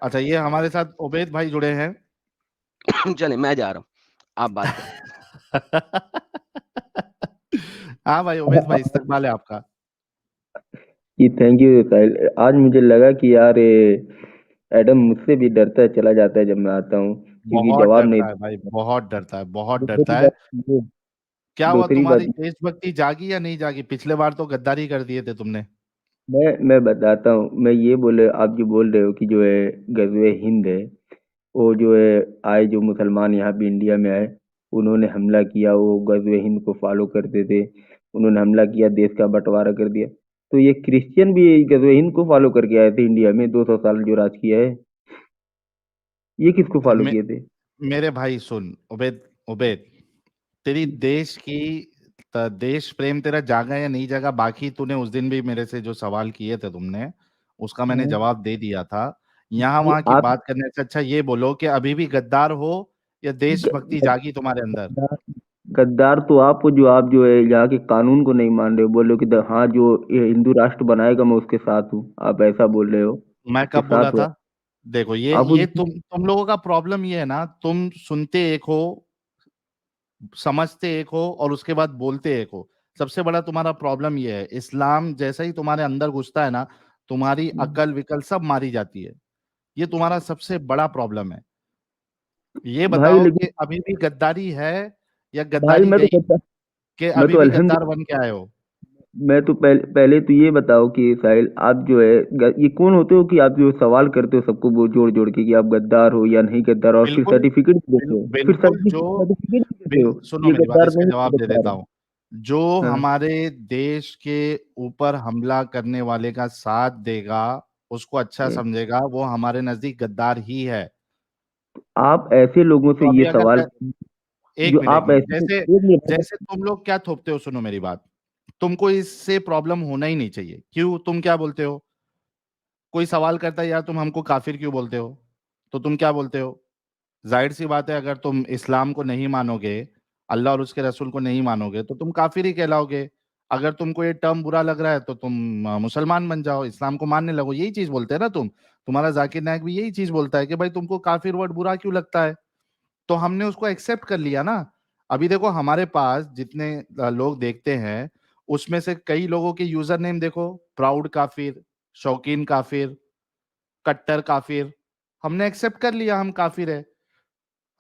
अच्छा, ये हमारे साथ उबैद भाई जुड़े हैं। चले मैं जा रहा हूँ, आप बात करें। हाँ भाई उबैद भाई, इस्तकबाल है आपका। जी थैंक यू साहिल। आज मुझे लगा कि यार एडम मुझसे भी डरता है, चला जाता है जब मैं आता हूँ, क्योंकि बहुत जवाब नहीं डरता है भाई, बहुत डरता है, बहुत डरता दूसरी है। बात ये क्या हुआ, दूसरी तुम्हारी बात देशभक्ति जागी या नहीं जागी? पिछले बार तो गद्दारी कर दिए थे तुमने। मैं बताता हूँ। मैं ये बोले, आप जो बोल रहे हो कि जो है गजवे हिंद है, वो जो है आए जो मुसलमान यहाँ पे इंडिया में आए, उन्होंने हमला किया, वो गजवे हिंद को फॉलो करते थे, उन्होंने हमला किया, देश का बंटवारा कर दिया। तो ये क्रिश्चियन भी गजवे हिंद को फॉलो करके आए थे इंडिया में, 200 साल जो राज किया है, ये किसको फॉलो मे, किए थे? मेरे भाई सुन उबैद, उबैद, तेरी देश की देश प्रेम तेरा जागा या नहीं जागा, बाकी तूने उस दिन भी मेरे से जो सवाल किए थे तुमने, उसका मैंने हाँ, जवाब दे दिया था। यहाँ ये वहां की आप बात करने से अच्छा ये बोलो कि अभी भी गद्दार हो या ग, देशभक्ति ग, जागी तुम्हारे अंदर? गद्दार गद्दार तो आप जो है यहाँ के कानून को नहीं मान रहे हो, बोल रहे हो कि हाँ जो ये हिंदू राष्ट्र बनाएगा मैं उसके साथ हूँ, आप ऐसा बोल रहे हो, मैं उसके कब बोला साथ हो था? देखो, ये आप ये तुम लोगों का प्रॉब्लम ये है ना, तुम सुनते एक हो, समझते एक हो, और उसके बाद बोलते एक हो। सबसे बड़ा तुम्हारा प्रॉब्लम ये है, इस्लाम जैसा ही तुम्हारे अंदर घुसता है ना, तुम्हारी अकल विकल सब मारी जाती है। ये तुम्हारा सबसे बड़ा प्रॉब्लम है। ये भाई बताओ कि लेकिन अभी भी गद्दारी है या भाई गद्दारी गई, कि मैं अभी तो भी अल्हम्दुलिल्लाह गद्दार बन के आए हो? मैं तो पहले तो ये बताओ कि साहिल, आप जो है ये कौन होते हो कि आप जो सवाल करते हो सबको वो जोड़ जोड़ के कि आप गद्दार हो या नहीं गद्दार, और फिर बिल्कुल, सर्टिफिकेट भी देते हो, फिर बिल्कुल। जो सर्टिफिकेट भी देते हो, सुनो ये मेरी बात, गद्दार इसका नहीं जवाब है, दे गद्दार देता है। हूँ। जो हाँ, हमारे देश के ऊपर हमला करने वाले का साथ देगा, उसको अच्छा हाँ। समझेगा, वो हमारे नजदीक गद्दार ही है। आप ऐसे लोगों तो से अभी ये अगर सवाल, एक जो मिनट, एक आप मिनट, ऐसे जैसे एक मिनट जैसे तुम लोग क्या थोपते हो, सुनो मेरी बात। तुमको इससे प्रॉब्लम होना ही नहीं चाहिए। क्यों? तुम क्या बोलते हो? कोई सवाल करता है यार तुम हमको काफिर क्यों बोलते हो, तो तुम क्या बोलते हो? जाहिर सी बात है, अगर तुम इस्लाम को नहीं मानोगे, अल्लाह और उसके रसूल को नहीं मानोगे, तो तुम काफिर ही कहलाओगे। अगर तुमको ये टर्म बुरा लग रहा है तो तुम मुसलमान बन जाओ, इस्लाम को मानने लगो। यही चीज बोलते हैं ना तुम। तुम्हारा जाकिर नायक भी यही चीज बोलता है कि भाई तुमको काफिर वर्ड बुरा क्यों लगता है। तो हमने उसको एक्सेप्ट कर लिया ना। अभी देखो, हमारे पास जितने लोग देखते हैं, उसमें से कई लोगों के यूजर नेम देखो, प्राउड काफिर, शौकीन काफिर, कट्टर काफिर। हमने एक्सेप्ट कर लिया, हम काफिर है,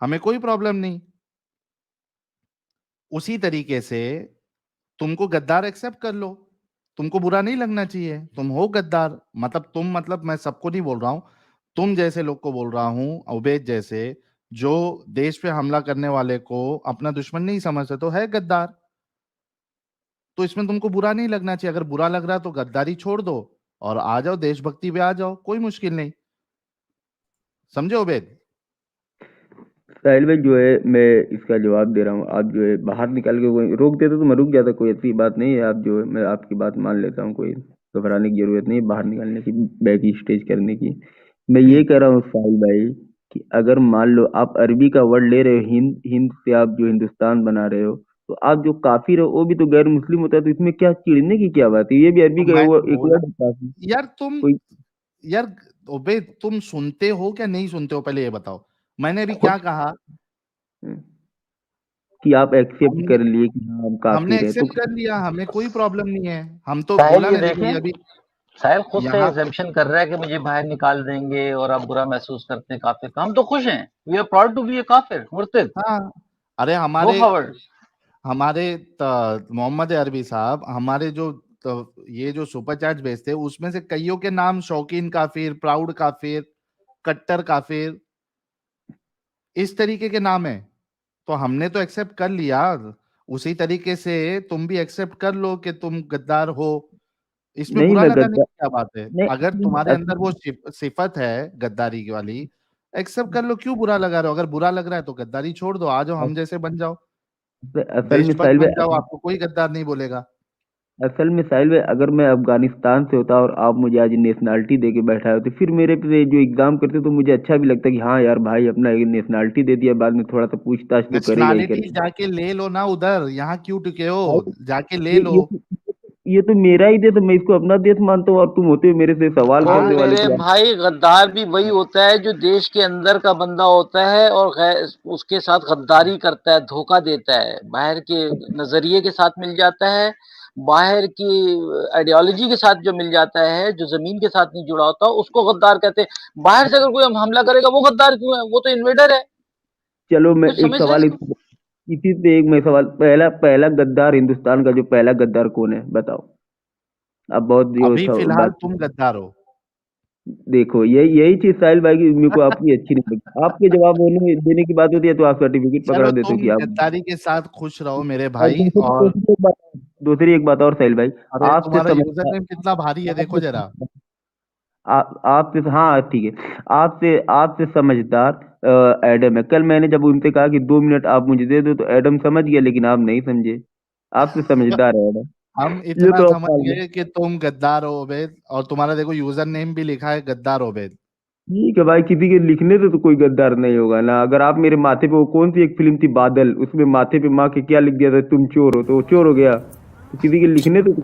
हमें कोई प्रॉब्लम नहीं। उसी तरीके से तुमको गद्दार एक्सेप्ट कर लो, तुमको बुरा नहीं लगना चाहिए, तुम हो गद्दार। मतलब तुम, मतलब मैं सबको नहीं बोल रहा हूं, तुम जैसे लोग को बोल रहा हूं, उबैद जैसे, जो देश पे हमला करने वाले को अपना दुश्मन नहीं समझते, तो है गद्दार। तो इसमें तुमको बुरा नहीं लगना चाहिए। अगर बुरा लग रहा है तो गद्दारी छोड़ दो और आ जाओ देशभक्ति पे, आ जाओ, कोई मुश्किल नहीं। समझे उबैद? साहिल भाई जो है मैं इसका जवाब दे रहा हूँ, आप जो है बाहर निकाल के कोई रोक देते तो मैं रुक जाता, कोई ऐसी बात नहीं है। आप जो है, मैं आपकी बात मान लेता हूँ, कोई घबराने की जरूरत नहीं है बाहर निकालने की, बैक स्टेज करने की। मैं ये हम्म। कह रहा हूँ साहिल भाई कि अगर मान लो आप अरबी का वर्ड ले रहे हो, हिंद हिंद से आप जो हिंदुस्तान बना रहे हो, तो आप जो काफिर हो वो भी तो गैर मुस्लिम होता है, तो इसमें क्या चिढ़ने की क्या बात है? ये भी अरबी तो का मैंने एक बोला, वर्ड है, काफिर। यार तुम, कोई यार उबैद, तुम सुनते हो क्या नहीं सुनते हो, पहले ये बताओ। मैंने अभी क्या खुद कहा? कि आप एक्सेप्ट हमने कर लिए कि हाँ हम हमने काफिर है, तो एक्सेप्ट कर लिया, हमें कोई प्रॉब्लम नहीं है। हम तो साहिल बोला ये ना, देखो ये देखें, अभी साहिल खुद से यहाँ। एग्जम्पशन कर रहा है कि मुझे बाहर निकाल देंगे और आप बुरा महसूस करते हैं काफिर का। हम तो खुश हैं, we are proud to be a काफिर मुर्तिद। हाँ, अरे गो हमारे फॉरवर्ड। हमारे मोहम्मद अरबी साहब, हमारे जो ये जो सुपर चैट्स भेजते हैं, उसमें से कईयों के नाम शौकीन काफिर, प्राउड काफिर, कट्टर काफिर, इस तरीके के नाम है। तो हमने तो एक्सेप्ट कर लिया। उसी तरीके से तुम भी एक्सेप्ट कर लो कि तुम गद्दार हो। इसमें नहीं बुरा मैं लगाने गद्दार की क्या बात है? अगर नहीं तुम्हारे अंदर वो असल सिफत है गद्दारी की वाली, एक्सेप्ट कर लो। क्यों बुरा लगा रहे हो? अगर बुरा लग रहा है तो गद्दारी छोड़ दो, आ जाओ हम जैसे बन जाओ, असल में देशभक्त साहिल बन जाओ, भाई, आपको कोई गद्दार नहीं बोलेगा। असल में साहिल भाई, अगर मैं अफगानिस्तान से होता और आप मुझे आज नेशनैलिटी दे के बैठा हो, तो फिर मेरे पे जो एग्जाम करते तो मुझे अच्छा भी लगता कि हाँ यार भाई अपना नेशनैलिटी दे दिया, बाद में थोड़ा सा पूछताछ तो करेगा ही नेशनैलिटी करेगा। जाके ले लो ना उधर, यहाँ क्यों टिके हो? भाई जाके ले लो। ये तो मेरा ही देश है, मैं इसको अपना देश मानता हूँ और तुम होते हो मेरे से सवाल तो करने वाले मेरे कि भाई गद्दार भी वही होता है जो देश के अंदर का बंदा होता है और उसके साथ गद्दारी करता है, धोखा देता है, बाहर के नजरिए के साथ मिल जाता है, बाहर की आइडियोलॉजी के साथ जो मिल जाता है, जो जमीन के साथ नहीं जुड़ा होता उसको गद्दार कहते हैं। बाहर से अगर कोई हम हमला करेगा वो गद्दार क्यों है? वो तो इन्वेडर है। चलो मैं कुछ एक समझ रहे सवाल हैं? इसी से एक मैं सवाल, पहला पहला गद्दार हिंदुस्तान का जो पहला गद्दार कौन है बताओ। अब बहुत जो अभी फिलहाल बात, तुम गद्दार हो। देखो यही यही चीज साहिल भाई की मेरे को आपकी अच्छी नहीं लगी। आपके जवाब होने देने की बात होती है तो आप सर्टिफिकेट पकड़ा चलो देते हो तुम कि आप। गद्दारी के साथ खुश रहो मेरे और भाई। और दूसरी एक बात और साहिल भाई, अरे आपसे तुम्हारा यूजर समझदार, नेम कितना भारी है, देखो जरा। आपसे, हाँ ठीक है, आपसे आपसे समझदार एडम है। कल मैंने जब उनसे कहा कि 2 मिनट आप मुझे दे दो तो एडम समझ गया, लेकिन आप नहीं समझे। आपसे समझदार है एडम। हम ये इतना तो आप समझ मान लो। गए कि तुम गद्दार हो उबैद, और तुम्हारा देखो यूजर नेम भी लिखा है गद्दार उबैद। ठीक है भाई, किसी के लिखने से तो कोई गद्दार नहीं होगा ना। अगर आप मेरे माथे पे, वो कौन सी एक फिल्म थी बादल, उसमें माथे पे माँ के क्या लिख दिया था, तुम चोर हो, तो वो चोर हो गया। तो किसी के लिखने से तो,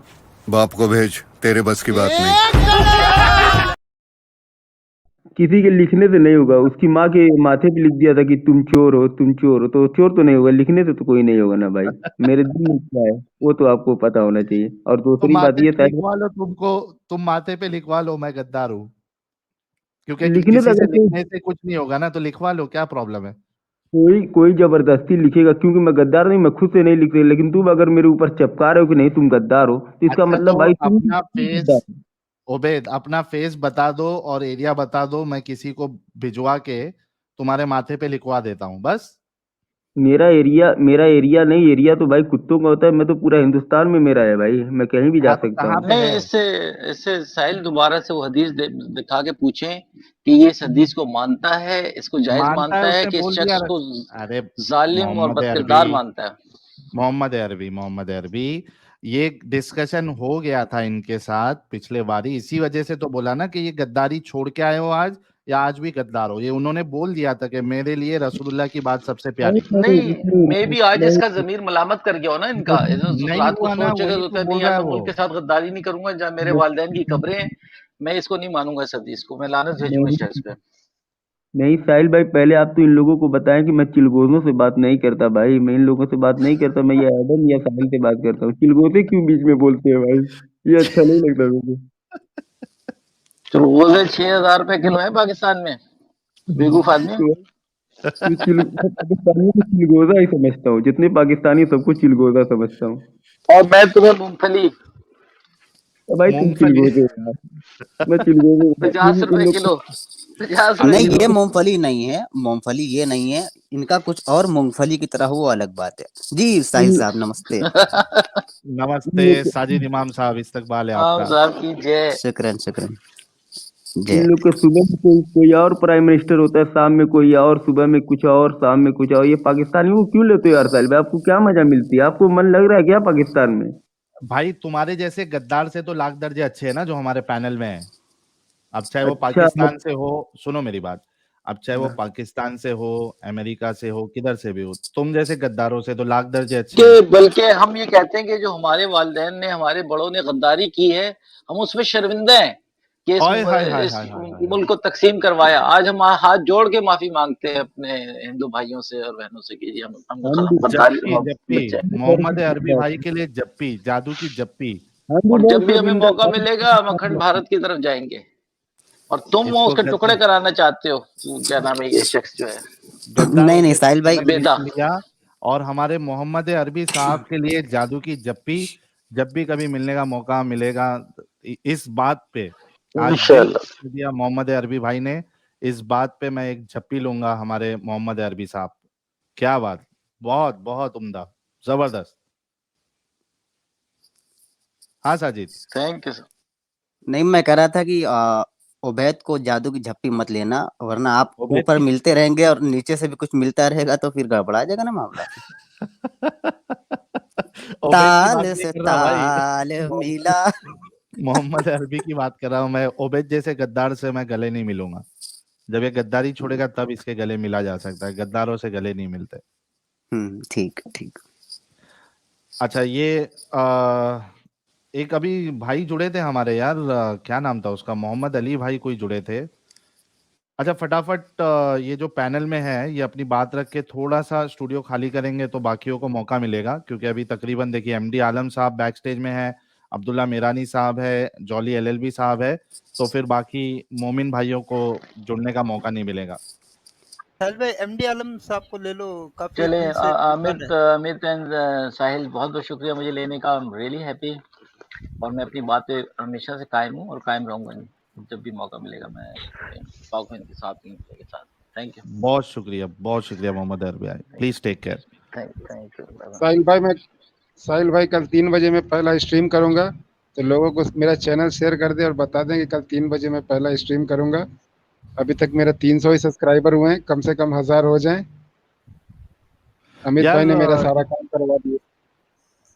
बाप को भेज, तेरे बस की बात नहीं। किसी के लिखने से नहीं होगा। उसकी माँ के माथे पे लिख दिया था कि तुम चोर हो, तुम चोर हो, तो चोर तो नहीं होगा, लिखने से तो कोई नहीं होगा ना भाई। मेरे दिल में क्या है वो तो आपको पता होना चाहिए। और तुम दूसरी बात माथे ये पे था, लिखवा लो, तुम माथे पे लिखवा लो मैं गद्दार हूँ, क्योंकि लिखने से किसी से अगर कोई लिखने से कुछ नहीं होगा ना, तो लिखवा लो, क्या प्रॉब्लम है। कोई कोई जबरदस्ती लिखेगा, क्योंकि मैं गद्दार नहीं, मैं खुद से नहीं लिख रही, लेकिन तुम अगर मेरे ऊपर चिपका रहे हो कि नहीं तुम गद्दार हो, तो इसका अच्छा तो मतलब भाई तुम अपना गद्दार फेस, उबैद अपना फेस बता दो और एरिया बता दो, मैं किसी को भिजवा के तुम्हारे माथे पे लिखवा देता हूँ बस। हो। मेरा एरिया नहीं, एरिया तो भाई कुत्तों का होता है। मैं तो पूरा हिंदुस्तान में मेरा है भाई, मैं कहीं भी जा हाँ तो सकता कहाँ हूँ। पे नहीं, है। इससे इससे साहिल दोबारा से वो हदीस दिखा के पूछें कि ये इस हदीस को मानता है, इसको जायज मानता है, मानता है उसने कि इस बोल दिया। शख्स को अरे जालिम और मोहम्मद अरबी, बदकिरदार मानता है। मोहम्मद अरबी, ये डिस्कशन हो गया था इनके साथ पिछले बारी, इसी वजह से तो बोला ना कि ये गद्दारी छोड़ के आए हो आज, या आज भी गद्दार हो। ये उन्होंने बोल दिया था कि मेरे लिए रसूलुल्लाह की बात सबसे नहीं प्यारी। नहीं नहीं, नहीं मे भी आज नहीं इसका ज़मीर मलामत कर गया हो ना इनका। नहीं रात को हुआ ना, सोचेगा वही तो तो कहते बोल हैं रहा यार है मैं वो। मुल्क के साथ गद्दारी नहीं करूँगा, जहाँ मेरे वालिदैन की कब्रें हैं, मैं इसको नहीं मानूँगा इस हदीस को, मैं लानत भेजूँगा इस शख्स नहीं पे। नहीं साहिल भाई, पहले आप तो इन लोगों को बताएं कि मैं चिलगोजों से बात नहीं करता भाई, मैं इन लोगों से बात नहीं करता, मैं ये एडम या साहिल से बात करता हूँ। चिलगोजे क्यों बीच में बोलते हैं भाई, ये अच्छा नहीं लगता मुझे। तो रोज़े 6,000 रुपए किलो है पाकिस्तान में, बेवकूफ़ आदमी। तो मैं पाकिस्तानियों को चिलगोजा ही समझता हूँ, जितने पाकिस्तानी सबको चिलगोजा समझता हूँ। और मैं तुम्हें मूँगफली भाई तुम मूंगफली। चिलगोजे हो यार, मैं चिलगोजे हूँ। 50 इन रुपए लोग किलो, 50 रुपए नहीं, किलो। ये मूंगफली नहीं है, मूंगफली ये नहीं है। इनका कुछ और मूंगफली की तरह वो अलग बात है। जी साहिल इन साहब नमस्ते। नमस्ते इन लोग साजिद इमाम साहब, इस्तकबाल है हाँ आपका। साहब की जय। शुक्रन शुक्रन। इन जय। लोग का सुबह में कोई कोई और प्राइम मिनिस्टर होता है, शाम में कोई और, सुबह में कुछ और, शाम में कुछ और। ये पाकिस्तानियों को क्यों लेते हो यार साहिल भाई, आपको क्या मजा मिलती है, आपको मन लग रहा है क्या पाकिस्तान में? भाई तुम्हारे जैसे गद्दार से तो लाख दर्जे अच्छे हैं ना जो हमारे पैनल में है। अब चाहे वो अच्छा पाकिस्तान से हो, सुनो मेरी बात, अब चाहे वो पाकिस्तान से हो, अमेरिका से हो, किधर से भी हो, तुम जैसे गद्दारों से तो लाख दर्जे अच्छे हैं। कि बल्कि हम ये कहते हैं कि जो हमारे वालिदैन ने, हमारे बड़ों ने गद्दारी की है, हम उसमें शर्मिंदा हैं कि हाय हाय हाय इस हाय हाय हाय हाय। मुल्क को तकसीम करवाया। आज हम हाथ जोड़ के माफी मांगते हैं अपने हिंदू भाइयों से और बहनों से कि जी हम हम भी गद्दारी जप्पी जप्पी, बच्चे हैं। मोहम्मद अरबी भाई के लिए जप्पी, जादू की जप्पी। हम भी और बहुत जब भी हमें शर्मिंदा मौका हैं। मिलेगा हम अखंड भारत की तरफ जाएंगे। और तुम वो इसको उसके टुकड़े गद्दार, कराना चाहते हो, वो क्या नाम है ये शख्स जो है, गद्दारों नहीं नहीं से साहिल भाई, तुमने लिख बेदा। लिया। और हमारे मोहम्मद अरबी साहब के लिए जादू की जप्पी, जब भी कभी मिलने का मौका मिलेगा, इस बात पे आज दिल इंशाल्लाह। खोल दिया मोहम्मद अरबी भाई ने, इस बात पे मैं एक झप्पी लूंगा हमारे मोहम्मद अरबी साहब। क्या बात, बहुत बहुत उम्दा, जबरदस्त। हाँ साजिद। Thank you. नहीं मैं कह रहा था कि उबैद को जादू की झप्पी मत लेना, वरना आप उबैद ऊपर की मिलते रहेंगे और नीचे से भी कुछ मिलता रहेगा तो फिर गड़बड़ा जाएगा ना मामला। उबैद की ताल बात नहीं से कर रहा भाई। ताल मिला। मोहम्मद अरबी की बात कर रहा हूँ मैं। उबैद जैसे गद्दार से मैं गले नहीं मिलूंगा। जब ये गद्दारी छोड़ेगा तब इसके गले मिला जा सकता है, गद्दारों से गले नहीं मिलते। ठीक ठीक। अच्छा ये एक अभी भाई जुड़े थे हमारे यार, क्या नाम था उसका, मोहम्मद अली भाई कोई जुड़े थे। अच्छा फटाफट ये जो पैनल में है ये अपनी बात रख के थोड़ा सा स्टूडियो खाली करेंगे तो बाकियों को मौका मिलेगा, क्योंकि अभी तकरीबन देखिए एमडी आलम साहब बैक स्टेज में है, अब्दुल्ला मेरानी साहब है, जॉली एलएलबी साहब है, तो फिर बाकी मोमिन भाइयों को जुड़ने का मौका नहीं मिलेगा। साहिल भाई एमडी आलम साहब को ले लो, काफी चले दिन से अमित एंड साहिल, बहुत बहुत शुक्रिया मुझे लेने का, आई एम रियली हैप्पी, और मैं अपनी बात पे हमेशा से कायम हूँ और कायम रहूंगा। जब भी मौका मिलेगा मैं पाक के साथ के साथ। थैंक यू, बहुत शुक्रिया मोहम्मद अरबी भाई, please take care. Thank you. Sahil भाई कल 3 बजे मैं पहला स्ट्रीम करूंगा, तो लोगों को मेरा चैनल शेयर कर दे और बता दें कि कल 3 बजे मैं पहला स्ट्रीम करूंगा। अभी तक मेरा 300 ही सब्सक्राइबर हुए हैं, कम से कम 1000 हो जाएं। अमित यार भाई ने मेरा सारा काम करवा दिया।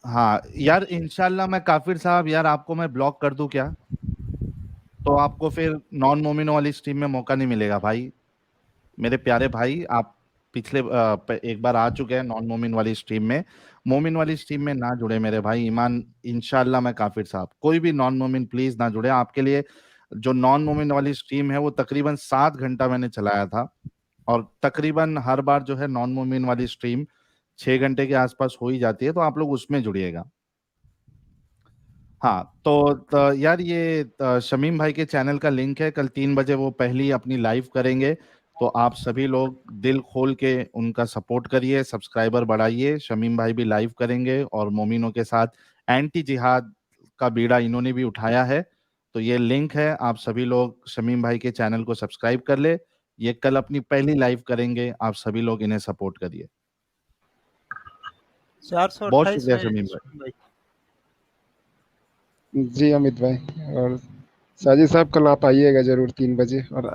हाँ यार इंशाल्लाह मैं काफिर साहब यार आपको मैं ब्लॉक कर दूं क्या, तो आपको फिर नॉन मोमिनो वाली स्ट्रीम में मौका नहीं मिलेगा भाई। मेरे प्यारे भाई आप पिछले एक बार आ चुके हैं नॉन मोमिन वाली स्ट्रीम में, मोमिन वाली स्ट्रीम में ना जुड़े मेरे भाई ईमान। इंशाल्लाह मैं काफिर साहब, कोई भी नॉन मोमिन प्लीज ना जुड़े। आपके लिए जो नॉन मोमिन वाली स्ट्रीम है वो तकरीबन 7 घंटा मैंने चलाया था, और तकरीबन हर बार जो है नॉन मोमिन वाली स्ट्रीम 6 घंटे के आसपास हो ही जाती है, तो आप लोग उसमें जुड़िएगा। हाँ तो यार ये शमीम भाई के चैनल का लिंक है, कल 3 बजे वो पहली अपनी लाइव करेंगे, तो आप सभी लोग दिल खोल के उनका सपोर्ट करिए, सब्सक्राइबर बढ़ाइए। शमीम भाई भी लाइव करेंगे और मोमिनों के साथ एंटी जिहाद का बीड़ा इन्होंने भी उठाया है, तो ये लिंक है, आप सभी लोग शमीम भाई के चैनल को सब्सक्राइब कर ले। ये कल अपनी पहली लाइव करेंगे, आप सभी लोग इन्हें सपोर्ट करिए। 428 बहुत शुक्रिया में शमीम भाई। जी अमित भाई, और साजिद साहब कल आप आइएगा जरूर 3 बजे, और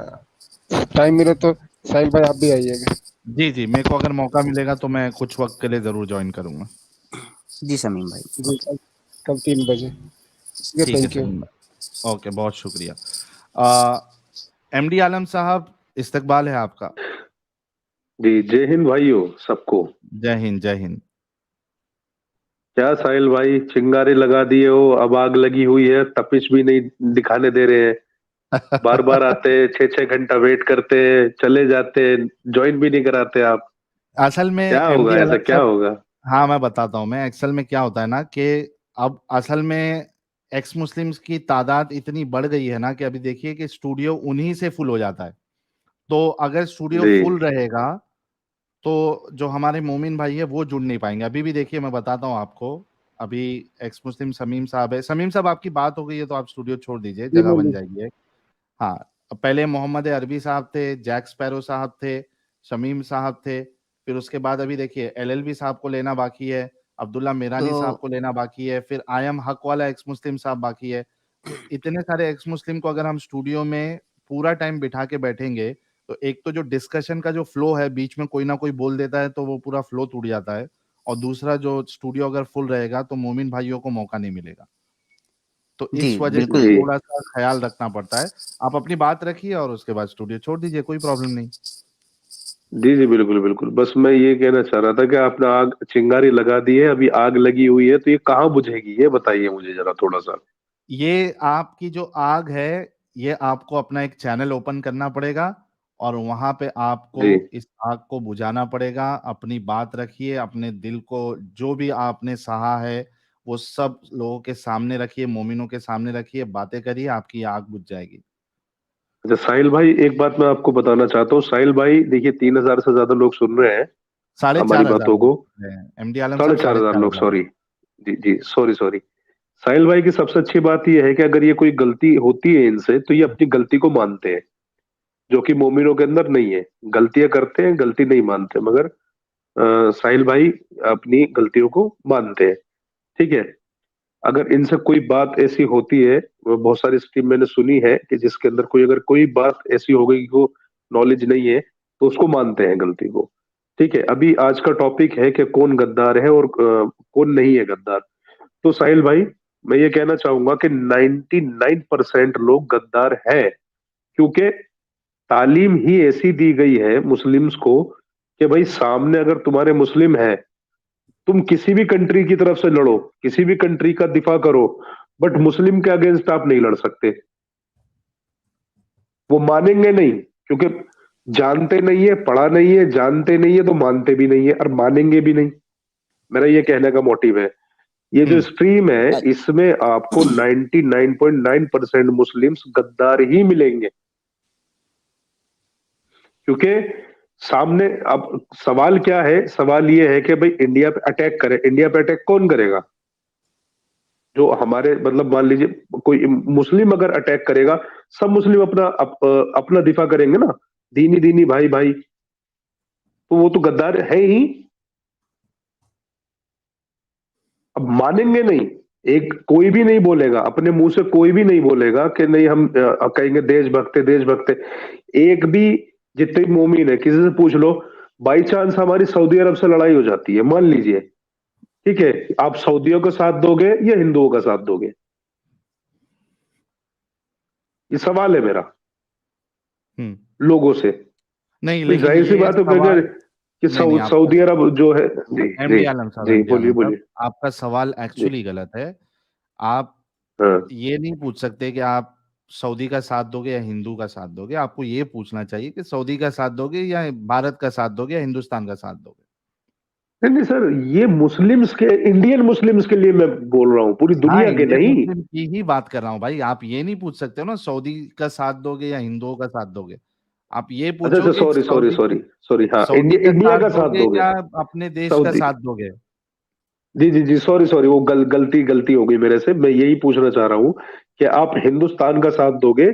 टाइम मिले तो साहिल भाई आप भी आइएगा। जी मेरे को अगर मौका मिलेगा तो मैं कुछ वक्त के लिए जरूर ज्वाइन करूंगा। जी शमीम भाई, जी कल 3 बजे। ठीक है थैंक यू। शमीम भाई, ओके बहुत शुक्रिया। एमडी आलम साहब इस्तकबाल है आपका। जी जय हिंद भाइयों सबको। जय हिंद जय हिंद। क्या साहिल भाई चिंगारी लगा दिए हो, अब आग लगी हुई है, तपिश भी नहीं दिखाने दे रहे हैं। बार बार आते, 6-6 घंटा वेट करते, चले जाते, ज्वाइन भी नहीं कराते आप। असल में क्या एमडी होगा, ऐसा आलम क्या साहब, होगा? हाँ मैं बताता हूँ, मैं एक्सल में क्या होता है ना कि अब असल में एक्स मुस्लिम्स की तादाद इतनी बढ़ गई है ना कि अभी देखिए कि स्टूडियो उन्हीं से फुल हो जाता है, तो अगर स्टूडियो जी फुल रहेगा तो जो हमारे मोमिन भाई है वो जुड़ नहीं पाएंगे। अभी भी देखिए मैं बताता हूँ आपको, अभी एक्स मुस्लिम समीम साहब है, समीम साहब आपकी बात हो गई है तो आप स्टूडियो छोड़ दीजिए, जी जगह बन बोलिए। जाएगी एक। हाँ पहले मोहम्मद अरबी साहब थे, जैक स्पैरो साहब थे, शमीम साहब थे, फिर उसके बाद अभी देखिए एलएलबी साहब को लेना बाकी है, अब्दुल्ला मेरानी साहब को लेना बाकी है, फिर आयम हक वाला एक्स मुस्लिम साहब बाकी है। तो इतने सारे एक्स मुस्लिम को अगर हम स्टूडियो में पूरा टाइम बिठा के बैठेंगे तो एक तो जो डिस्कशन का जो फ्लो है, बीच में कोई ना कोई बोल देता है तो वो पूरा फ्लो टूट जाता है, और दूसरा जो स्टूडियो अगर फुल रहेगा तो मोमिन भाइयों को मौका नहीं मिलेगा, तो जी इस वजह से बिल्कुल। जी थोड़ा सा ख्याल रखना पड़ता है। आप अपनी बात रखिए और उसके बाद स्टूडियो छोड़ दीजिए, कोई प्रॉब्लम नहीं। जी बिल्कुल बिल्कुल, बस मैं ये कहना चाह रहा था कि आपने आग चिंगारी लगा दी है, अभी आग लगी हुई है, तो ये कहाँ बुझेगी, ये बताइए मुझे जरा थोड़ा सा। ये आपकी जो आग है, ये आपको अपना एक चैनल ओपन करना पड़ेगा और वहां पे आपको जी इस आग को बुझाना पड़ेगा। अपनी बात रखिए, अपने दिल को जो भी आपने सहा है वो सब लोगों के सामने रखिए, मोमिनों के सामने रखिए, बातें करिए, आपकी आग बुझ जाएगी। अच्छा साहिल भाई, एक बात मैं आपको बताना चाहता हूँ। साहिल भाई देखिए, 3,000 से ज्यादा लोग सुन रहे हैं हमारी 4,500 बातों को। एमडी आलम साढ़े साहब, चार साढ़े हजार चार लोग, हजार सॉरी। जी जी सॉरी सॉरी। साहिल भाई की सबसे अच्छी बात यह है कि अगर ये कोई गलती होती है इनसे, तो ये अपनी गलती को मानते हैं, जो कि मोमिनों के अंदर नहीं है। गलतियां करते हैं, गलती नहीं मानते, मगर साहिल भाई अपनी गलतियों को मानते हैं। ठीक है, अगर इनसे कोई बात ऐसी होती है, वो बहुत सारी स्ट्रीम मैंने सुनी है कि जिसके अंदर कोई अगर कोई बात ऐसी हो गई कि वो नॉलेज नहीं है, तो उसको मानते हैं गलती को। ठीक है, अभी आज का टॉपिक है कि कौन गद्दार है और कौन नहीं है गद्दार। तो साहिल भाई, मैं ये कहना चाहूंगा कि 99% लोग गद्दार हैं, क्योंकि तालीम ही ऐसी दी गई है मुस्लिम्स को कि भाई सामने अगर तुम्हारे मुस्लिम है, तुम किसी भी कंट्री की तरफ से लड़ो, किसी भी कंट्री का दिफा करो, बट मुस्लिम के अगेंस्ट आप नहीं लड़ सकते, वो मानेंगे नहीं, क्योंकि जानते नहीं है, पढ़ा नहीं है, जानते नहीं है तो मानते भी नहीं है और मानेंगे भी नहीं। मेरा ये कहने का मोटिव है। ये जो स्ट्रीम है इसमें आपको 99.9% मुस्लिम्स गद्दार ही मिलेंगे, क्योंकि सामने अब सवाल क्या है, सवाल ये है कि भाई इंडिया पे अटैक करे, इंडिया पे अटैक कौन करेगा? जो हमारे मतलब मान लीजिए कोई मुस्लिम अगर अटैक करेगा, सब मुस्लिम अपना दिफा करेंगे ना, दीनी दीनी भाई भाई, तो वो तो गद्दार है ही। अब मानेंगे नहीं, एक कोई भी नहीं बोलेगा, अपने मुंह से कोई भी नहीं बोलेगा कि नहीं हम कहेंगे देशभक्त है, देशभक्त है। एक भी जितने मोमिन है किसी से पूछ लो, बाई चांस हमारी सऊदी अरब से लड़ाई हो जाती है, मान लीजिए, ठीक है, आप सऊदियों का साथ दोगे या हिंदुओं का साथ दोगे? ये सवाल है मेरा लोगों से। नहीं, तो लेकिन जाहिर सी ये बात है सवाल कि नहीं, नहीं, सऊदी अरब जो है, जी एमडी जी आलम साहब, जी, एमडी बोलिए आलम साहब, बोलिए। आपका सवाल जी एक्चुअली गलत है। आप हाँ ये नहीं पूछ सकते कि आप सऊदी का साथ दोगे या हिंदू का साथ दोगे। आपको ये पूछना चाहिए कि सऊदी का साथ दोगे या भारत का साथ दोगे या हिंदुस्तान का साथ दोगे। नहीं नहीं सर, ये मुस्लिम्स के, इंडियन मुस्लिम्स के लिए मैं बोल रहा हूँ, पूरी हाँ, दुनिया के इंडियन नहीं। मुस्लिम की ही बात कर रहा हूँ भाई। आप ये नहीं पूछ सकते हो ना सऊदी का साथ दोगे या हिंदुओं का साथ दोगे। आप ये अच्छा पूछो अच्छा, कि सॉरी सॉरी सॉरी सॉरी, हाँ, सऊदी का इंडिया साथ का साथ दोगे दोगे, या अपने देश का सऊदी, साथ दोगे। जी जी जी, सॉरी सॉरी, वो गलती हो गई मेरे से। मैं यही पूछना चाह रहा हूँ कि आप हिंदुस्तान का साथ दोगे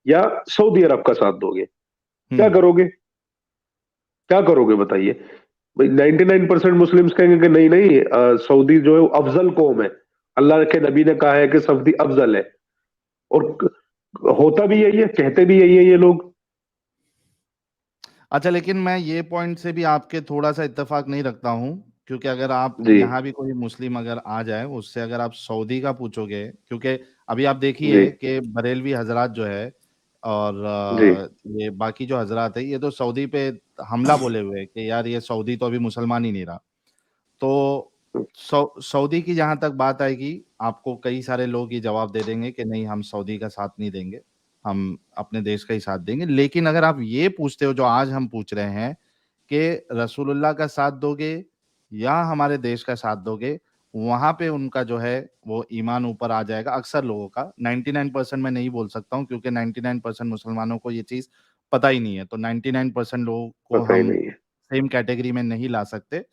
या सऊदी अरब का साथ दोगे? क्या करोगे, क्या करोगे बताइए? भाई 99% मुस्लिम्स कहेंगे कि नहीं नहीं, सऊदी जो है वो अफजल कौम है, अल्लाह के नबी ने कहा है कि सऊदी अफजल है, और होता भी यही है, कहते भी यही है ये लोग। अच्छा, लेकिन मैं ये पॉइंट से भी आपके थोड़ा सा इत्तेफाक नहीं रखता हूँ, क्योंकि अगर आप जी यहाँ भी कोई मुस्लिम अगर आ जाए, उससे अगर आप सऊदी का पूछोगे, क्योंकि अभी आप जी देखिए कि बरेलवी हजरात जो है और जी ये बाकी जो हजरात है, ये तो सऊदी पे हमला बोले हुए हैं कि यार ये सऊदी तो अभी मुसलमान ही नहीं रहा। तो सऊदी की जहां तक बात आएगी, आपको कई सारे लोग ये जवाब दे देंगे कि नहीं, हम सऊदी का साथ नहीं देंगे, हम अपने देश का ही साथ देंगे। लेकिन अगर आप ये पूछते हो जो आज हम पूछ रहे हैं कि रसूलुल्लाह का साथ दोगे या हमारे देश का साथ दोगे, वहां पे उनका जो है वो ईमान ऊपर आ जाएगा अक्सर लोगों का। 99% मैं नहीं बोल सकता हूँ, क्योंकि 99% मुसलमानों को ये चीज पता ही नहीं है, तो 99% लोगों को पता ही हम नहीं है। सेम कैटेगरी में नहीं ला सकते।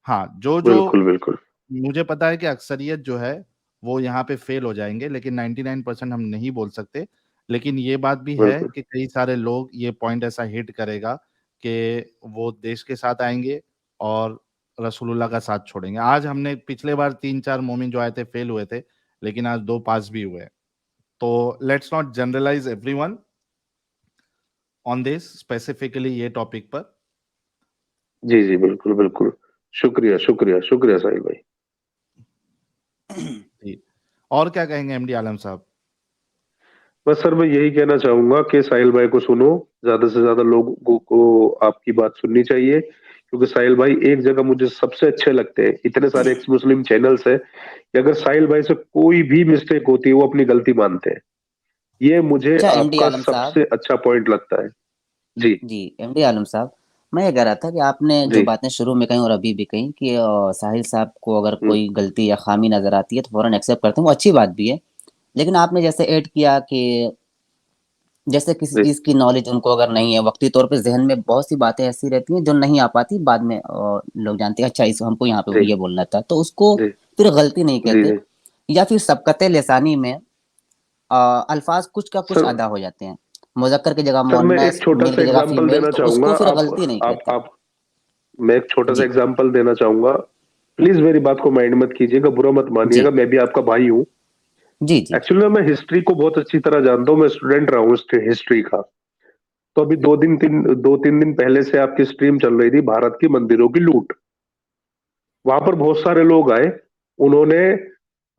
हाँ, जो बिल्कुल जो बिल्कुल मुझे पता है कि अक्सरियत जो है वो यहाँ पे फेल हो जाएंगे, लेकिन 99% हम नहीं बोल सकते। लेकिन ये बात भी है बिल्कुल। कि कई सारे लोग ये पॉइंट ऐसा हिट करेगा कि वो देश के साथ आएंगे और रसूलुल्लाह का साथ छोड़ेंगे। आज हमने पिछले बार 3-4 मोमिन जो आए थे फेल हुए थे, लेकिन आज 2 पास भी हुए। तो let's not generalise everyone on this specifically ये टॉपिक पर। जी जी, बिल्कुल बिल्कुल, शुक्रिया शुक्रिया शुक्रिया साहिल भाई। जी, और क्या कहेंगे एमडी आलम साहब? बस सर मैं यही कहना चाहूंगा कि साहिल भाई को सुनो, ज्यादा से ज्यादा लोगों को आपकी बात सुननी चाहिए, क्योंकि साहिल भाई एक जगह मुझे सबसे अच्छे लगते हैं, इतने सारे एक्स मुस्लिम चैनल्स है कि अगर साहिल भाई से कोई भी मिस्टेक होती है वो अपनी गलती मानते हैं। ये मुझे अच्छा एमडी आपका आलम साहब, सबसे अच्छा पॉइंट लगता है। जी जी एमडी आलम साहब, मैं ये कह रहा था कि आपने जो जी। बातें शुरू में कही और अभी भी कही कि साहिल साहब को अगर हम्म, कोई गलती या खामी नजर आती है तो फौरन एक्सेप्ट करते हैं, वो अच्छी बात भी है। लेकिन आपने जैसे ऐड किया कि जैसे किसी जी चीज की नॉलेज उनको अगर नहीं है, वक्ती तौर पे जहन में बहुत सी बातें ऐसी रहती हैं जो नहीं आ पाती, बाद में लोग जानते हैं अच्छा इस हमको यहाँ पे जी ये बोलना था, तो उसको जी फिर गलती नहीं जी कहते। जी। या फिर सबकत लिसानी में अल्फाज कुछ का कुछ सर अदा हो जाते हैं, मुजक्कर की जगह सर मैं एक मुअन्नस, छोटा मेल सा की जगह एग्जांपल फीमेल, देना तो चाहूंगा, उसको फिर आप गलती नहीं आप कहते। आप मैं एक छोटा सा जी एग्जांपल देना चाहूंगा, प्लीज मेरी बात को माइंड मत कीजिएगा, बुरा मत जी मानिएगा, मैं भी आपका भाई हूँ। जी जी एक्चुअली मैं हिस्ट्री को बहुत अच्छी तरह जानता हूँ, मैं स्टूडेंट रहा हूँ हिस्ट्री का। तो अभी 2-3 दिन पहले से आपकी स्ट्रीम चल रही थी भारत की मंदिरों की लूट। वहां पर बहुत सारे लोग आए, उन्होंने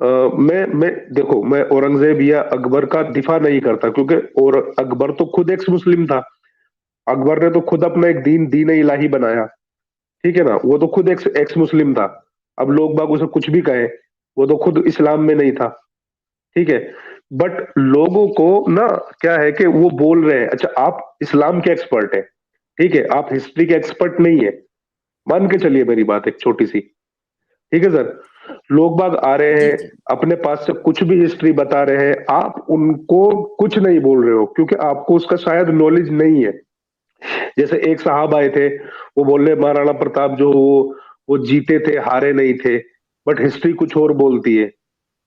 मैं देखो, मैं औरंगजेब या अकबर का दिफा नहीं करता, क्योंकि और अकबर तो खुद एक्स मुस्लिम था। अकबर ने तो खुद अपना एक दीन इलाही बनाया, ठीक है ना, वो तो खुद एक्स एक्स मुस्लिम था। अब लोग बाग उसे कुछ भी कहे, वो तो खुद इस्लाम में नहीं था, ठीक है, बट लोगों को ना क्या है कि वो बोल रहे हैं, अच्छा आप इस्लाम के एक्सपर्ट है, ठीक है, आप हिस्ट्री के एक्सपर्ट नहीं है, मान के चलिए मेरी बात एक छोटी सी, ठीक है सर, लोग बाग आ रहे जी हैं जी अपने पास से कुछ भी हिस्ट्री बता रहे हैं, आप उनको कुछ नहीं बोल रहे हो क्योंकि आपको उसका शायद नॉलेज नहीं है। जैसे एक साहब आए थे, वो बोल रहे महाराणा प्रताप जो वो जीते थे, हारे नहीं थे, बट हिस्ट्री कुछ और बोलती है,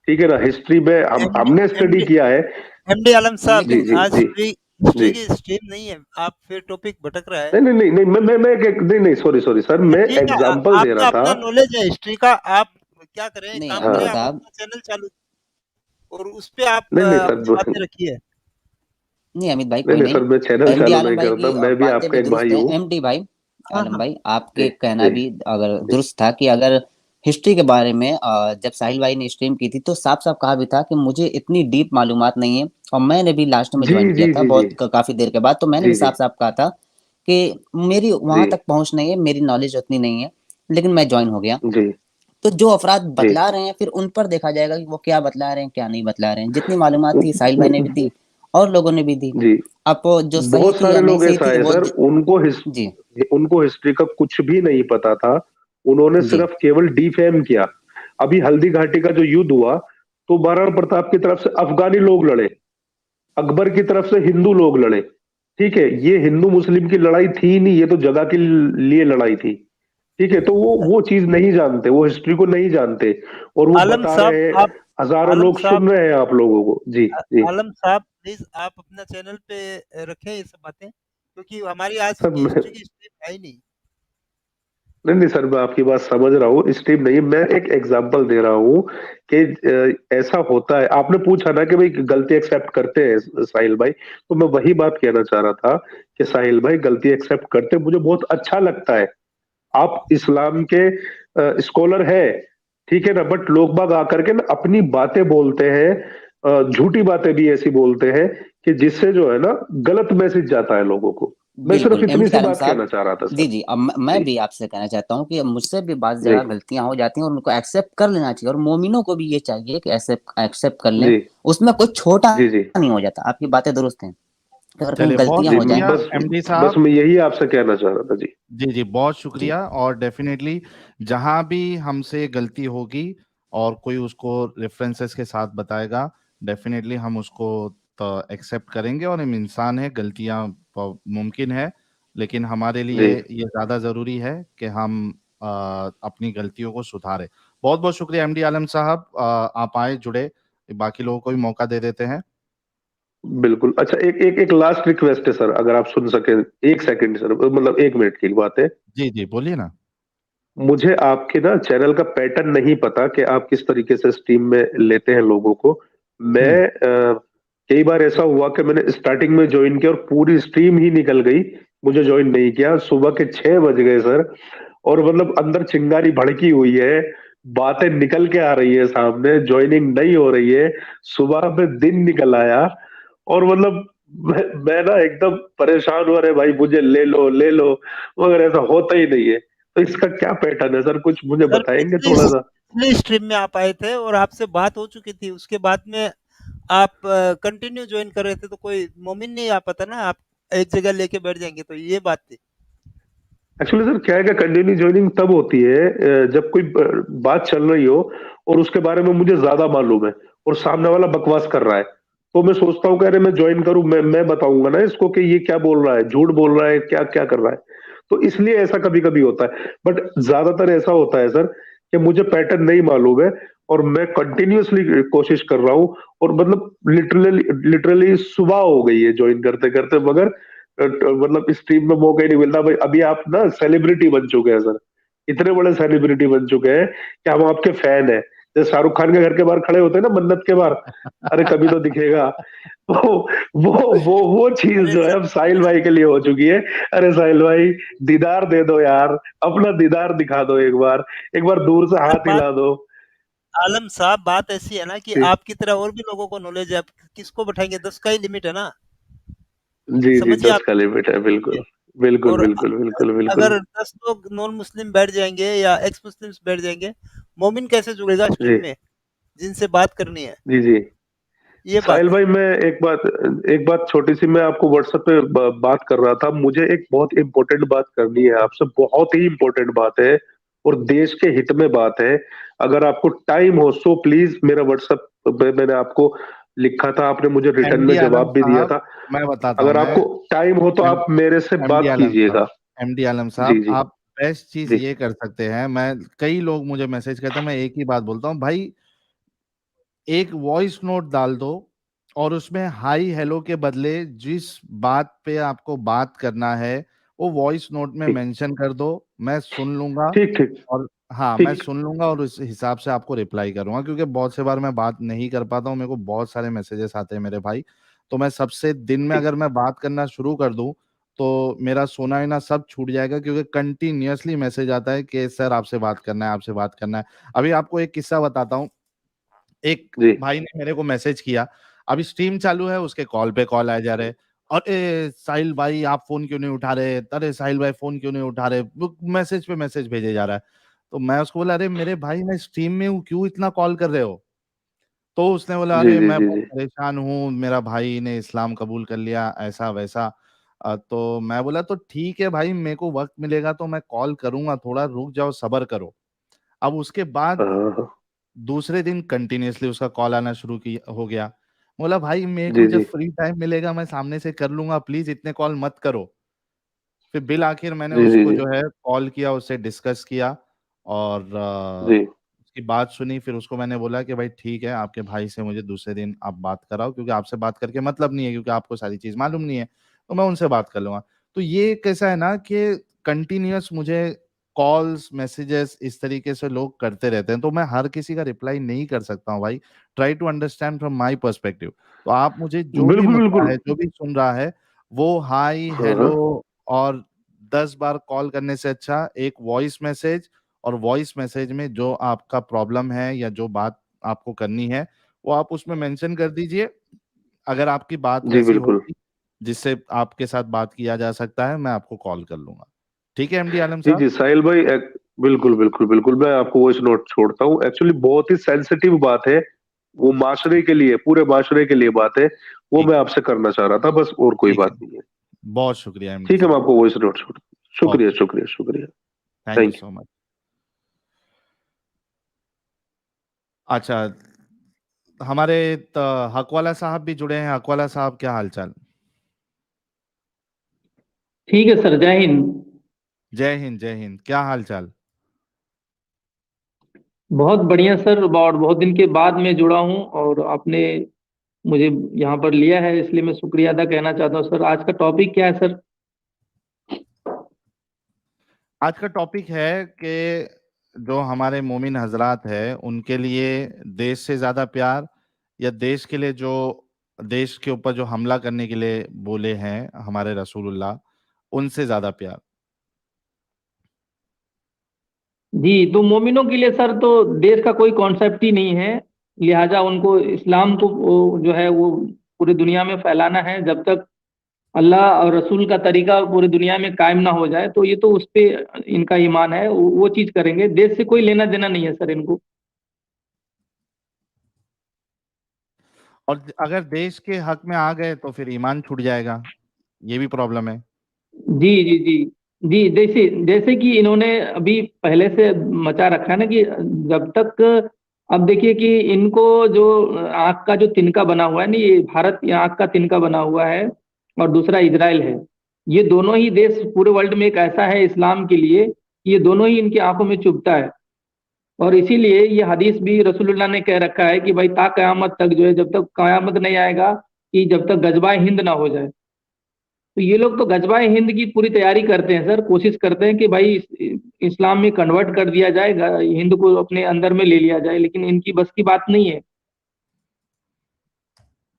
ठीक है ना, हिस्ट्री में एमडी हमने स्टडी एमडी किया है। एमडी आलम साहब, जी लेकिन जी आज जी हिस्ट्री जी, की स्ट्रीम नहीं है, आप फिर टॉपिक भटक रहा है। नहीं नहीं नहीं नहीं, नहीं नहीं, सॉरी सॉरी सर, मैं ठीक है, एग्जांपल दे रहा आपका था। अपना नॉलेज है हिस्ट्री का, आप क्या करें, एक नहीं काम अमित करें, हाँ, आप साहब, अपना चैनल चालू और उस पे आप नहीं नहीं अपनी सर, बातें रखिए। नहीं अमित भाई नहीं कोई नहीं नहीं। सर, मैं चैनल एमडी चालू आलम नहीं भाई करता, की मैं भी बातें आपका भी एक दुरुस्त भाई है। हूँ। एमडी भाई, हाँ, आलम हाँ। भाई, जी आपके कहना जी भी अगर दुरुस्त था कि अगर हिस्ट्री के बारे में जब साहिल भाई ने स्ट्रीम की थी तो साफ साफ कहा भी था कि मुझे इतनी डीप मालूमात नहीं है, और मैंने भी लास्ट में जी ज्वाइन किया जी था जी जी बहुत काफी देर के बाद, तो मैंने जी भी जी साफ साफ कहा था कि मेरी वहां जी तक पहुंच नहीं है, मेरी नॉलेज उतनी नहीं है, लेकिन मैं ज्वाइन हो गया। जी तो जो अफराद जी। बतला रहे हैं फिर उन पर देखा जाएगा कि वो क्या बतला रहे हैं क्या नहीं बतला रहे हैं। जितनी मालूमात वो- थी साहिल भाई ने भी वो- दी और लोगों ने भी दी। जी, अब वो जो सही बहुत थी या सारे नहीं लोग सही ऐसा थी है वो सर, जी उनको हिस्ट्री का कुछ भी नहीं पता था, उन्होंने जी सिर्फ केवल डिफेम किया। अभी हल्दी घाटी का जो युद्ध हुआ, तो महाराणा प्रताप की तरफ से अफगानी लोग लड़े, अकबर की तरफ से हिंदू लोग लड़े, ठीक है, ये हिंदू मुस्लिम की लड़ाई थी ही नहीं, ये तो जगह के लिए लड़ाई थी, ठीक है, तो वो चीज नहीं जानते, वो हिस्ट्री को नहीं जानते, और वो आलम बता साहब रहे हैं, आप हजारों आलम लोग साहब सुन रहे हैं आप लोगों को। जी जी आलम साहब प्लीज आप अपना चैनल पे रखें ये सब बातें, क्योंकि हमारी आज सर, की हिस्ट्री की स्ट्रीम है ही नहीं। नहीं नहीं सर, मैं आपकी बात समझ रहा हूँ, स्टीम नहीं, मैं एक एग्जांपल दे रहा हूँ कि ऐसा होता है। आपने पूछा ना कि भाई गलती एक्सेप्ट करते हैं साहिल भाई, तो मैं वही बात कहना चाह रहा था कि साहिल भाई गलती एक्सेप्ट करते हैं, मुझे बहुत अच्छा लगता है। आप इस्लाम के स्कॉलर है, ठीक है ना, बट लोग बाग आकर के ना अपनी बातें बोलते हैं, झूठी बातें भी ऐसी बोलते हैं कि जिससे जो है ना गलत मैसेज जाता है लोगों को। मैं सिर्फ बिल्कुल इतनी एमडी सी आलम बात साहब। कहना चाह रहा था जी सर। जी, अब मैं जी भी आपसे कहना चाहता हूँ कि मुझसे भी बात जी जगह गलतियां हो जाती हैं और उनको एक्सेप्ट कर लेना चाहिए, और मोमिनों को भी ये चाहिए कि एक्सेप्ट एक्सेप्ट कर लें, जी उसमें कुछ छोटा जी जी नहीं हो जाता। आपकी बातें दुरुस्त हैं, अगर कहीं चलिए, बहुत गलतियां जी, हो जाएं। शुक्रिया बस एमडी बस साहब। मैं यही आपसे कहना चाह रहा था। जी जी जी, बहुत जी शुक्रिया। और डेफिनेटली जहां भी हमसे गलती होगी और कोई उसको रेफरेंसेस के साथ बताएगा, डेफिनेटली हम उसको एक्सेप्ट करेंगे। और हम इंसान है, गलतियां मुमकिन है, लेकिन हमारे जी लिए ये ज्यादा जरूरी है कि हम अपनी गलतियों को सुधारें। बहुत बहुत शुक्रिया एमडी आलम साहब, आप आए, जुड़े। बाकी लोगों को भी मौका दे देते हैं। बिल्कुल। अच्छा, एक एक एक लास्ट रिक्वेस्ट है सर, अगर आप सुन सके, एक सेकंड सर, मतलब 1 मिनट की बात है। जी जी, बोलिए ना। मुझे आपके ना चैनल का पैटर्न नहीं पता कि आप किस तरीके से स्ट्रीम में लेते हैं लोगों को। मैं हम्म। कई बार ऐसा हुआ कि मैंने स्टार्टिंग में ज्वाइन किया और पूरी स्ट्रीम ही निकल गई, मुझे ज्वाइन नहीं किया, सुबह के 6 बज गए सर, और मतलब अंदर चिंगारी भड़की हुई है, बातें निकल के आ रही है सामने, ज्वाइनिंग नहीं हो रही है, सुबह में दिन निकल आया, और मतलब मैं ना एकदम परेशान हुआ, अरे भाई मुझे ले लो, मगर ऐसा होता ही नहीं है। तो इसका क्या पैटर्न है सर, कुछ मुझे सर बताएंगे पिछली थोड़ा सा। पिछली स्ट्रीम में आप आए थे और आपसे बात हो चुकी थी, उसके बाद में आप कंटिन्यू ज्वाइन कर रहे थे, तो कोई मोमिन नहीं आ पाता ना, आप एक जगह लेके बैठ जाएंगे, तो ये बात थी। एक्चुअली सर क्या है कि कंटिन्यू ज्वाइनिंग तब होती है जब कोई बात चल रही हो और उसके बारे में मुझे ज्यादा मालूम है और सामने वाला बकवास कर रहा है, तो मैं सोचता हूँ कि अरे मैं ज्वाइन करूं, मैं बताऊंगा ना इसको कि ये क्या बोल रहा है, झूठ बोल रहा है, क्या क्या कर रहा है। तो इसलिए ऐसा कभी कभी होता है, बट ज्यादातर ऐसा होता है सर कि मुझे पैटर्न नहीं मालूम है और मैं कंटिन्यूअसली कोशिश कर रहा हूँ, और मतलब लिटरली सुबह हो गई है ज्वाइन करते करते, मगर मतलब इस टीम में मौका ही नहीं मिलता भाई। अभी आप ना सेलिब्रिटी बन चुके हैं सर, इतने बड़े सेलिब्रिटी बन चुके हैं कि हम आपके फैन हैं, जैसे शाहरुख खान के घर के बाहर खड़े होते हैं ना मन्नत के बाहर, अरे कभी तो दिखेगा। वो वो चीज अरे जो है सर, अब साहिल भाई के लिए हो चुकी है। अरे साहिल भाई, दीदार दे दो यार, अपना दीदार दिखा दो, एक बार दूर से सर हाथ बात हिला दो। आलम साहब बात ऐसी है ना कि जी आपकी तरह और भी लोगों को नॉलेज है, आप किसको बैठाएंगे, 10 का ही लिमिट है ना, जी जी, समझिए 10 आप। का लिमिट है, बिल्कुल बिल्कुल और बिल्कुल बिल्कुल बिल्कुल। अगर 10 लोग नॉन मुस्लिम बैठ जाएंगे या एक्स मुस्लिम्स बैठ जाएंगे, मोमिन कैसे जुड़ेगा जी स्ट्रीम में जिनसे बात करनी है। जी जी ये बात साहिल है। भाई, मैं एक बात छोटी सी मैं आपको व्हाट्सएप पे बात कर रहा था। मुझे एक बहुत इंपॉर्टेंट बात करनी है आपसे, बहुत ही इंपॉर्टेंट बात है और देश के हित में बात है। अगर आपको टाइम हो सो प्लीज मेरा व्हाट्सएप पे मैंने आपको लिखा था, आपने मुझे रिटर्न एमडी में आलम जवाब भी दिया साहब, था। मैं बताता हूँ, अगर आपको टाइम हो तो आप मेरे से एमडी बात आलम साहब, कीजिएगा। एमडी आलम जी साहब, जी आप बेस्ट चीज जी। ये कर सकते हैं। मैं, कई लोग मुझे मैसेज करते हैं, मैं एक ही बात बोलता हूँ भाई, एक वॉइस नोट डाल दो और उसमें हाई हेलो के बदले जिस बात पे आपको बात करना है वो वॉइस नोट में ठीक मेंशन कर दो। मैं सुन लूंगा, ठीक ठीक और हाँ, मैं ठीक। सुन लूंगा और उस हिसाब से आपको रिप्लाई करूंगा, क्योंकि बहुत से बार मैं बात नहीं कर पाता हूँ, मेरे को बहुत सारे मैसेजेस आते हैं मेरे भाई। तो मैं सबसे दिन में ठीक अगर मैं बात करना शुरू कर दूं तो मेरा सोना ना सब छूट जाएगा, क्योंकि कंटिन्यूअसली मैसेज आता है कि सर आपसे बात करना है, आपसे बात करना है। अभी आपको एक किस्सा बताता हूँ। एक जी। भाई ने मेरे को मैसेज किया, अभी स्ट्रीम चालू है, उसके कॉल पे कॉल आ जा रहे, अरे साहिल भाई आप फोन क्यों नहीं उठा रहे, अरे साहिल भाई फोन क्यों नहीं उठा रहे, मैसेज पे मैसेज भेजे जा रहा है। तो मैं उसको बोला, अरे मेरे भाई मैं स्ट्रीम में हूँ, क्यों इतना कॉल कर रहे हो? तो उसने बोला, जी अरे जी मैं जी बहुत जी। परेशान हूँ, मेरा भाई ने इस्लाम कबूल कर लिया, ऐसा वैसा। तो मैं बोला, तो ठीक है भाई, मेरे को वक्त मिलेगा तो मैं कॉल करूंगा, थोड़ा रुक जाओ, सब्र करो। अब उसके बाद हाँ, हाँ, दूसरे दिन कंटिन्यूअसली उसका कॉल आना शुरू किया हो गया। बोला, भाई मेरे को जी जब जी। फ्री टाइम मिलेगा मैं सामने से कर लूंगा, प्लीज इतने कॉल मत करो। फिर बिल आखिर मैंने जी जी उसको जी जो है कॉल किया, उससे डिस्कस किया और जी उसकी बात सुनी। फिर उसको मैंने बोला कि भाई ठीक है, आपके भाई से मुझे दूसरे दिन आप बात कराओ, क्योंकि आपसे बात करके मतलब नहीं है, क्योंकि आपको सारी चीज मालूम नहीं है, तो मैं उनसे बात कर लूंगा। तो ये कैसा है ना कि कंटिन्यूअस मुझे कॉल्स मैसेजेस इस तरीके से लोग करते रहते हैं, तो मैं हर किसी का रिप्लाई नहीं कर सकता हूँ भाई। Try to understand from my perspective. तो आप मुझे जो भी बिल्कुल मिल रहा बिल्कुल। है, जो भी सुन रहा है, वो हाई हाँ हेलो हाँ। और 10 बार कॉल करने से अच्छा एक वॉइस मैसेज, और वॉइस मैसेज में जो आपका प्रॉब्लम है या जो बात आपको करनी है वो आप उसमें मेंशन कर दीजिए। अगर आपकी बात जी वैसी बिल्कुल। होगी जिससे आपके साथ बात किया जा सकता है, मैं आपको कॉल कर लूंगा। ठीक है एमडी आलम जी साहब? जी साहिल भाई, बिल्कुल बिल्कुल बिल्कुल, मैं आपको वॉइस नोट छोड़ता हूँ। एक्चुअली बहुत ही सेंसिटिव बात है, वो माशरे के लिए, पूरे माशरे के लिए बात है। वो ठीक मैं है, आपसे करना चाह रहा था बस, और कोई ठीक है, बात नहीं है। बहुत शुक्रिया एमडी ठीक है, मैं साहब। आपको वॉइस नोट छोड़, शुक्रिया ओके, शुक्रिया शुक्रिया। Thank you thank you. So much. अच्छा, हमारे हकवाला साहब भी जुड़े हैं। हकवाला साहब, क्या हालचाल? ठीक है सर, जय हिंद। जय हिंद, जय हिंद, क्या हालचाल? बहुत बढ़िया सर, और बहुत दिन के बाद मैं जुड़ा हूँ और आपने मुझे यहाँ पर लिया है, इसलिए मैं शुक्रिया अदा कहना चाहता हूँ सर। आज का टॉपिक क्या है सर? आज का टॉपिक है कि जो हमारे मोमिन हजरात है उनके लिए देश से ज्यादा प्यार, या देश के लिए जो, देश के ऊपर जो हमला करने के लिए बोले हैं हमारे रसूलुल्लाह, उनसे ज्यादा प्यार। जी, तो मोमिनों के लिए सर तो देश का कोई कॉन्सेप्ट ही नहीं है, लिहाजा उनको इस्लाम को जो है वो पूरी दुनिया में फैलाना है। जब तक अल्लाह और रसूल का तरीका पूरी दुनिया में कायम ना हो जाए तो ये तो उस पे इनका ईमान है, वो चीज़ करेंगे। देश से कोई लेना देना नहीं है सर इनको। और अगर देश के हक में आ गए तो फिर ईमान छूट जाएगा, ये भी प्रॉब्लम है। जी जी जी जी, जैसे जैसे कि इन्होंने अभी पहले से मचा रखा है ना कि जब तक, अब देखिए कि इनको जो आँख का जो तिनका बना हुआ है ना, ये भारत की आँख का तिनका बना हुआ है और दूसरा इजराइल है। ये दोनों ही देश पूरे वर्ल्ड में एक ऐसा है इस्लाम के लिए कि ये दोनों ही इनकी आंखों में चुभता है। और इसीलिए ये हदीस भी रसूलुल्लाह ने कह रखा है कि भाई ता कयामत तक जो है, जब तक कयामत नहीं आएगा, कि जब तक गजबाए हिंद ना हो जाए। तो ये लोग तो गजबाए हिंद की पूरी तैयारी करते हैं सर, कोशिश करते हैं कि भाई इस्लाम में कन्वर्ट कर दिया जाए, हिंद को अपने अंदर में ले लिया जाए, लेकिन इनकी बस की बात नहीं है।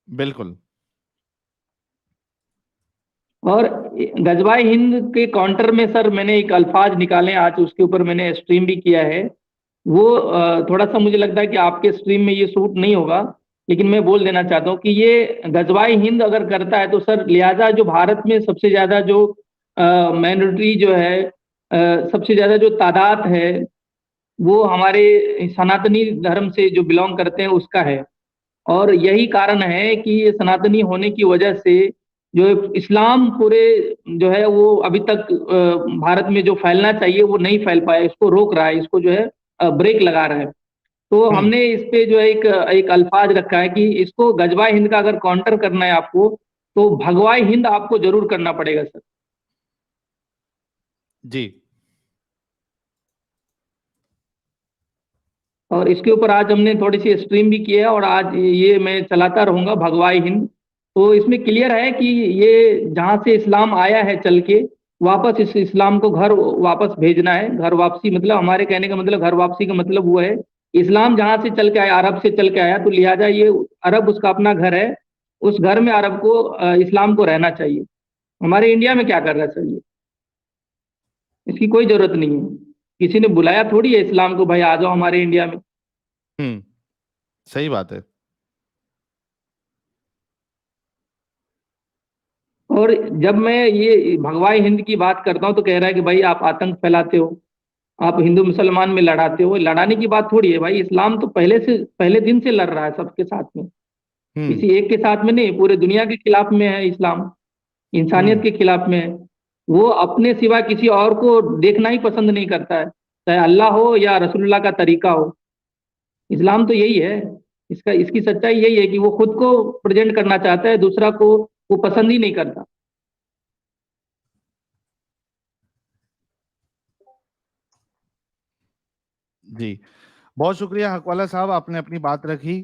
बिल्कुल। और गजबाए हिंद के काउंटर में सर मैंने एक अल्फाज निकाले, आज उसके ऊपर मैंने स्ट्रीम भी किया है। वो थोड़ा सा मुझे लगता है कि आपके स्ट्रीम में ये सूट नहीं होगा, लेकिन मैं बोल देना चाहता हूँ कि ये गजवाए हिंद अगर करता है तो सर लिहाजा जो भारत में सबसे ज़्यादा जो माइनॉरिटी जो है, सबसे ज़्यादा जो तादाद है, वो हमारे सनातनी धर्म से जो बिलोंग करते हैं उसका है। और यही कारण है कि ये सनातनी होने की वजह से जो इस्लाम पूरे जो है वो अभी तक भारत में जो फैलना चाहिए वो नहीं फैल पाया, इसको रोक रहा है, इसको जो है ब्रेक लगा रहा है। तो हमने इस पे जो है एक अल्फाज रखा है कि इसको गजवाए हिंद का अगर काउंटर करना है आपको, तो भगवाए हिंद आपको जरूर करना पड़ेगा सर। जी। और इसके ऊपर आज हमने थोड़ी सी स्ट्रीम भी की है और आज ये मैं चलाता रहूंगा भगवाए हिंद। तो इसमें क्लियर है कि ये जहाँ से इस्लाम आया है चल के वापस इस इस्लाम को घर वापस भेजना है। घर वापसी मतलब हमारे कहने का मतलब घर वापसी का मतलब वो है, इस्लाम जहाँ से चल के आया, अरब से चल के आया, तो लिहाजा ये अरब उसका अपना घर है, उस घर में अरब को इस्लाम को रहना चाहिए। हमारे इंडिया में क्या कर रहा है सर ये? इसकी कोई जरूरत नहीं है, किसी ने बुलाया थोड़ी है इस्लाम को, भाई आ जाओ हमारे इंडिया में। सही बात है। और जब मैं ये भगवाई हिंद की बात करता हूँ तो कह रहा है कि भाई आप आतंक फैलाते हो, आप हिंदू मुसलमान में लड़ाते हो। लड़ाने की बात थोड़ी है भाई, इस्लाम तो पहले दिन से लड़ रहा है सबके साथ में, किसी एक के साथ में नहीं, पूरे दुनिया के खिलाफ में है इस्लाम, इंसानियत के खिलाफ में है। वो अपने सिवा किसी और को देखना ही पसंद नहीं करता है, चाहे अल्लाह हो या रसूलुल्लाह का तरीका हो। इस्लाम तो यही है, इसकी सच्चाई यही है कि वो खुद को प्रेजेंट करना चाहता है, दूसरा को वो पसंद ही नहीं करता। जी, बहुत शुक्रिया हकवाला साहब, आपने अपनी बात रखी।